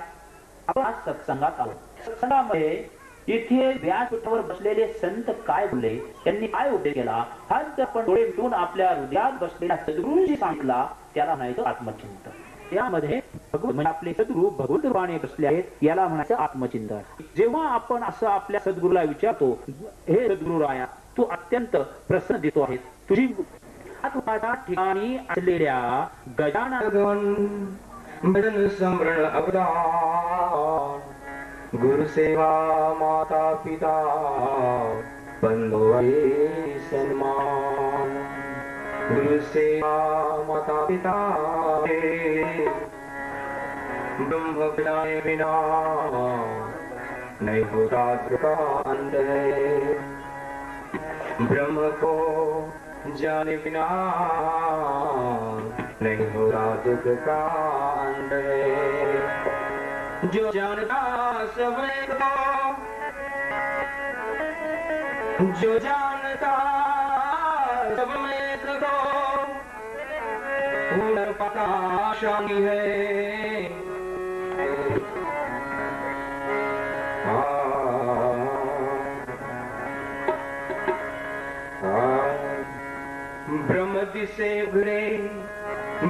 आपण आज सत्संगात आलो. सत्संगामध्ये इथे व्यासपीठावर बसलेले संत काय बोलले, त्यांनी काय उपदेश केला, हा जर आपण डोळे मिटून आपल्या हृदयात बसलेल्या सद्गुरूंशी सांगितला त्याला म्हणायचं आत्मचिंतन. यामध्ये भगवंत म्हणजे आपले सद्गुरू भगवंत रूपाने बसले आहेत, याला म्हणायचं आत्मचिंतन. जेव्हा आपण असं आपल्या सद्गुरूला विचारतो, हे सद्गुरू राया तू अत्यंत प्रसन्न दिसतो आहेस, तुझी आत्माच्या ठिकाणी असलेल्या गजानन भजन स्मरण अवदान, गुरु सेवा माता पिता बंधु सन्मान, गुरु सेवा माता पिता ब्रह्म विनाय बिना नहीं होता दुकान, ब्रह्म को जाने बिना नहीं होता दुख का अंधेर, जो जानता समय को, जो जानता समय को वो पता शानी है। ब्रह्म दिसे उघडे,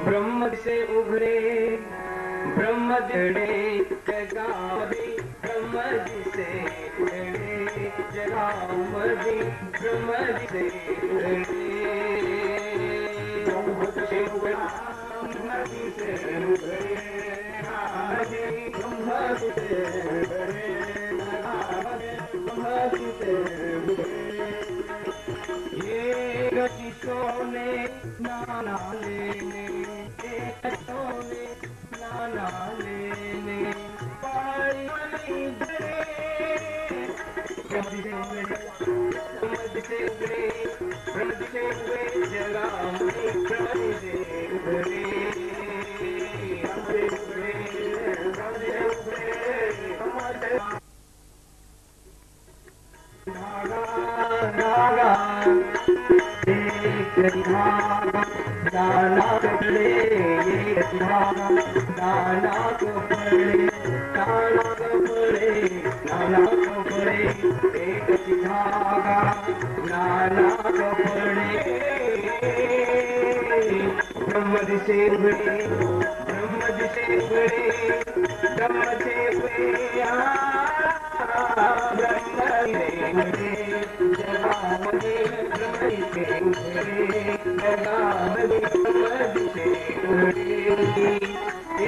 ब्रह्म दिसे उघडे, ब्रह्म दिसे जगामध्ये, ब्रह्म दिसे उघडे जगामध्ये, ब्रह्म दिसे उघडे, ब्रह्म दिसे उघडे, ब्रह्म दिसे उघडे, ब्रह्म दिसे उघडे, ब्रह्म दिसे उघडे, एक सोने नाना लेने, एक सोने नाना लेने, पारी वाली बड़े, ब्रह्म से उगड़े, ब्रह्म से उगड़े जगह में, ब्रह्म से उगड़े, ब्रह्म से उगड़े, ब्रह्म से उगड़े, नागा एक धागा दाना कपड़े, एक धागा दाना कपड़े, दाना कपड़े, दाना कपड़े, एक धागा दाना कपड़े, ब्रह्म दिसे उघडे, ब्रह्म दिसे उघडे, ब्रह्म से उघडे, ब्रह्म उघडे जगामध्ये, ब्रह्म दिसे उघडे जगामध्ये, ब्रह्म दिसे उघडे,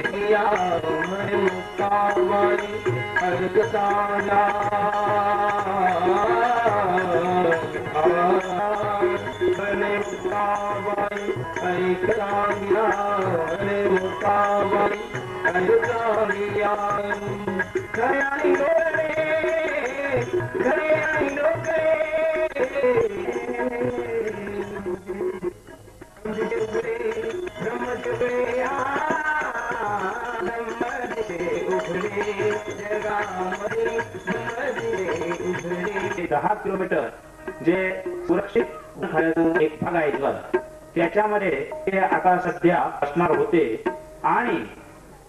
दिया मन मुक्ताबाई अर्गसाला, बने मुक्ताबाई ऐकसालिया, बने मुक्ताबाई ऐकसालिया, घरे आणि डोळे, घरे आणि डोळे, ब्रह्म दिसे उघडे जगामध्ये, ब्रह्म दिसे उघडे. 10 किलोमीटर जे सुरक्षित एक भाग आहे. आहे जीवन, त्याच्यामध्ये ते आता सध्या असणार होते आणि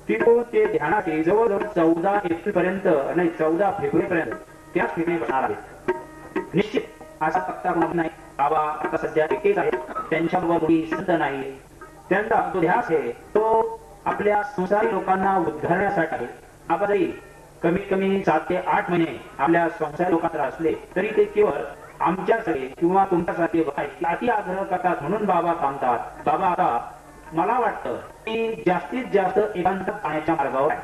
तिथून ते ध्यानाचे जवळजवळ 14 एप्रिल पर्यंत नाही 14 फेब्रुवारी पर्यंत त्याच ठिकाणी बसणार आहेत. निश्चित असा पत्ता कोण नाही. बाबा आता सध्या एकच आहेत, त्यांच्याबरोबर कोणी संत नाही. त्यांचा जो ध्यास आहे तो आपल्या संसारी लोकांना उद्धारण्यासाठी आहे. आपण जरी कमीत कमी 7 ते 8 महिने आपल्या संसारी लोकांना असले तरी ते केवळ आमच्यासाठी किंवा तुमच्यासाठी अति आग्रह करतात म्हणून बाबा थांबतात. बाबा आता मला वाटतं की जास्तीत जास्त एकांत पाण्याच्या मार्गावर आहे.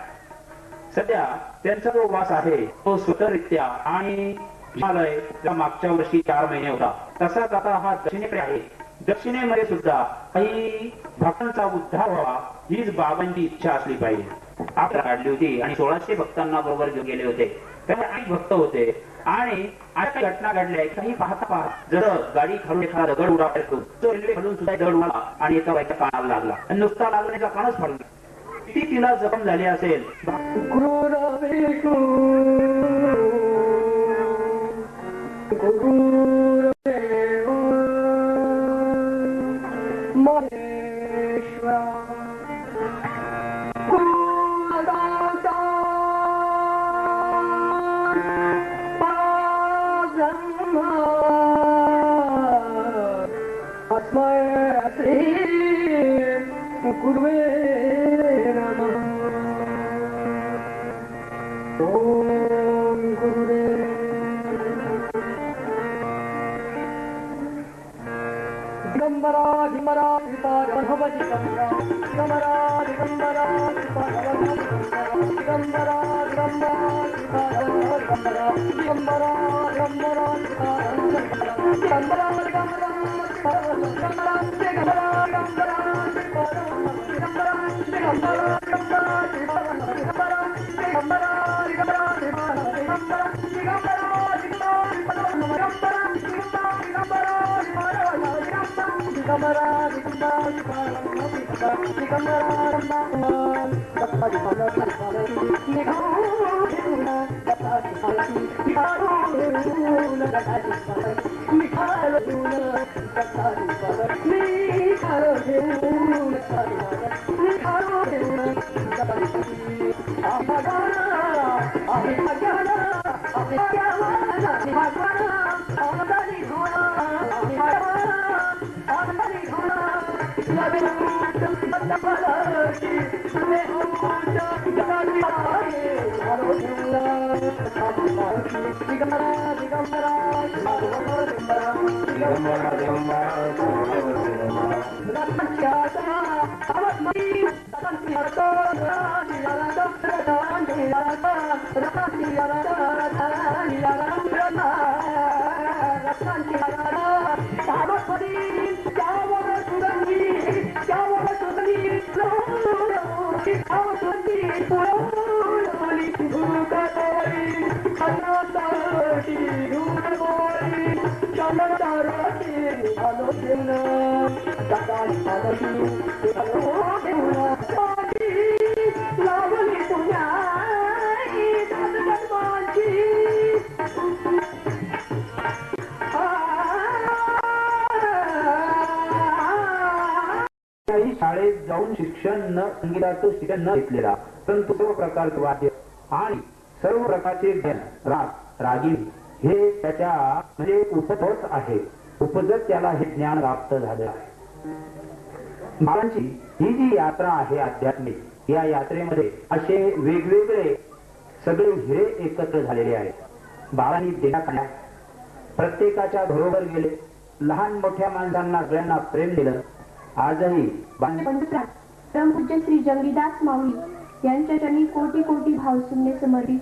सध्या त्यांचा जो वास आहे तो स्वतःरित्या आणि हिमालय मागच्या वर्षी 4 महिने होता तसाच आता हा दक्षिणेकडे आहे. दक्षिणेमध्ये सुद्धा काही भक्तांचा उद्धार व्हावा हीच बाबांची इच्छा असली पाहिजे. आपल्याला काढली होती आणि 1600 भक्तांना बरोबर घेऊन गेले होते. त्यामुळे अनेक भक्त होते आणि अशा घटना घडल्या. काही पाहता जर गाडी खालून एखादा दगड उडाला तो रेल्वे खालून सुद्धा दगड उडाला आणि एका बाईच्या कानाला लागला आणि नुसता लागण्याचा कानच फाडला. किती तिला जखम झाली असेल. शाळेत जाऊन शिक्षण न संगीताचं शिक्षण न घेतलेला परंतु सर्व प्रकारचे वाद्य आणि सर्व प्रकारचे ज्ञान राग रागिणी हे त्याच्या म्हणजे उपजत आहे. उपजत त्याला हे ज्ञान प्राप्त झाले आहे. बाबांची ही जी यात्रा आहे आध्यात्मिक या यात्रेमध्ये असे वेगवेगळे सगळे हिरे एकत्र झालेले आहेत. बाबांनी देण्याखाण्या प्रत्येकाच्या घरोघर गेले. लहान मोठ्या माणसांना सगळ्यांना प्रेम दिलं. आजही परमपूज्य श्री जंगीदास माऊली यांच्या चरणी कोटी कोटी भावशून्य समर्पित.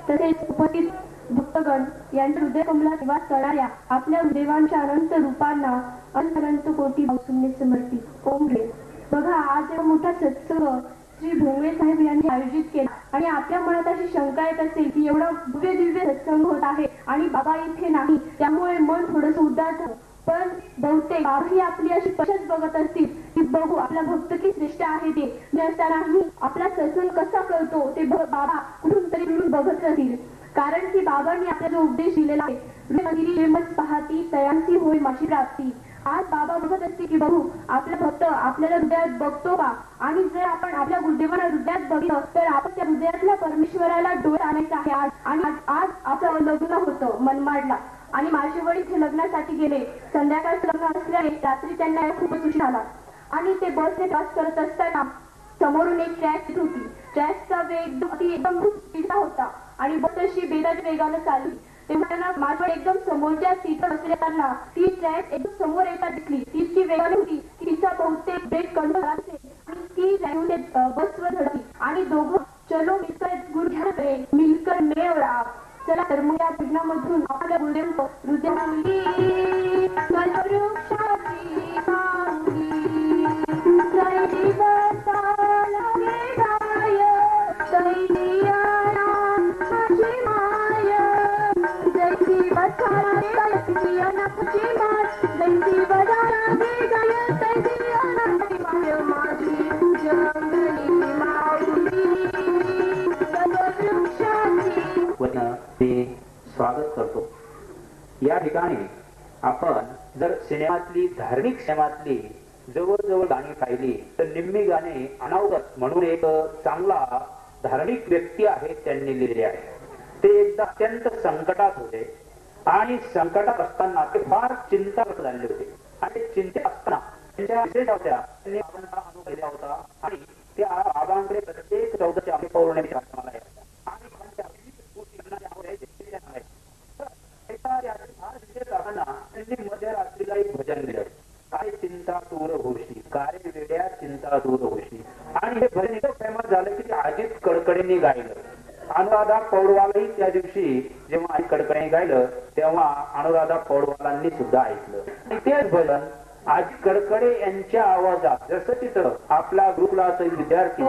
तसेच उपस्थित भक्तगण यांच्या हृदय कमलात निवास करणाऱ्या आपल्या देवांच्या अनंत रूपांना अनंत कोटी भावशून्य समर्पित. ओम रे. बघा आज एवढा मोठा सत्संग श्री भोंगळे साहेब यांनी आयोजित केला आणि आपल्या मनात अशी शंका येत असेल की एवढा भव्य दिव्य सत्संग होत आहे आणि बाबा इथे नाही त्यामुळे मन थोडंसं उदास होतं. पण बहुतेक बाबाही आपली अशी पश्चात बघत असतील की बघू आपला भक्त की श्रेष्ठ आहे ते नसतानाही आपला सत्संग कसा करतो ते बाबा कुठून तरी मिळून बघत असतील. कारण की बाबांनी आपला जो उपदेश दिलेला आहे पाहाती तयांची होय माझी प्राप्ती आज बाबा बघत असते की बघू आपला भक्त आपल्याला हृदयात बघतो का, आणि जर आपण आपल्या गुरुदेवांना हृदयात बघितलं तर आपण त्या हृदयातल्या परमेश्वराला डोळे आणायचं आहे आज. आणि आज आपलं लग्न होतं मनमाडला, आणि माझे वडील हे लग्नासाठी गेले. संध्याकाळचं लग्न असल्याने रात्री त्यांना खूपच उशीर आला, आणि ते बसने प्रवास करत असताना समोरून एक ट्रॅक येत होती. ट्रॅकचा वेग एकदम स्पीडचा होता आणि बस अशी बेदाच्या वेगानं चालली. तेव्हा त्यांना माझ्याकडे एकदम समोरच्या सीटवर असलेल्यांना ती ट्रॅक एकदम समोर येता दिसली. ती इतकी वेगाने होती की तिचा बहुतेक ब्रेक कंट्रोल असेल आणि ती जाऊन बसवर धडकली, आणि दोघं चलो मिलकर गुरघ्या रे मिलकर मेवरा. चला तर मग या भजनामधून आपल्या गुरुदेव हृदयाची स्वागत करतो. या ठिकाणी आपण जर सिनेमातली धार्मिक सिनेमातली जवळजवळ गाणी पाहिली तर निम्मी गाणी अनावरत म्हणून एक चांगला धार्मिक व्यक्ती आहे त्यांनी लिहिलेले आहे. ते एकदा अत्यंत संकटात होते आणि संकटात असताना ते फार चिंताग्रस्त झालेले होते, आणि चिंतेत असताना त्यांच्या विशेष होत्या त्यांनी बाबांचा अनुभव घेतला होता, आणि त्या बाबांकडे प्रत्येक 14 पौर्णिमेच्या आश्रमाला यायच्या आणि त्यांनी मध्यरात्रीला एक भजन दिलं, काय चिंता दूर होशी, काय वेड्या चिंता दूर होशी. आणि हे भजन इतकं फेमस झालं की अजित कडकडेंनी गायलं. अनुराधा पौडवालही त्या दिवशी जेव्हा अजित कडकडेंनी गायलं तेव्हा अनुराधा पौडवालांनी सुद्धा ऐकलं. आणि तेच भजन अजित कडकडे यांच्या आवाजात जसं तिथं आपला ग्रुपला विद्यार्थी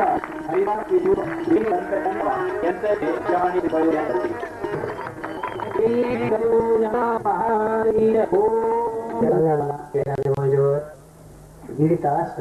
हरिदास विजू यांचं चव्हाणी गिरितास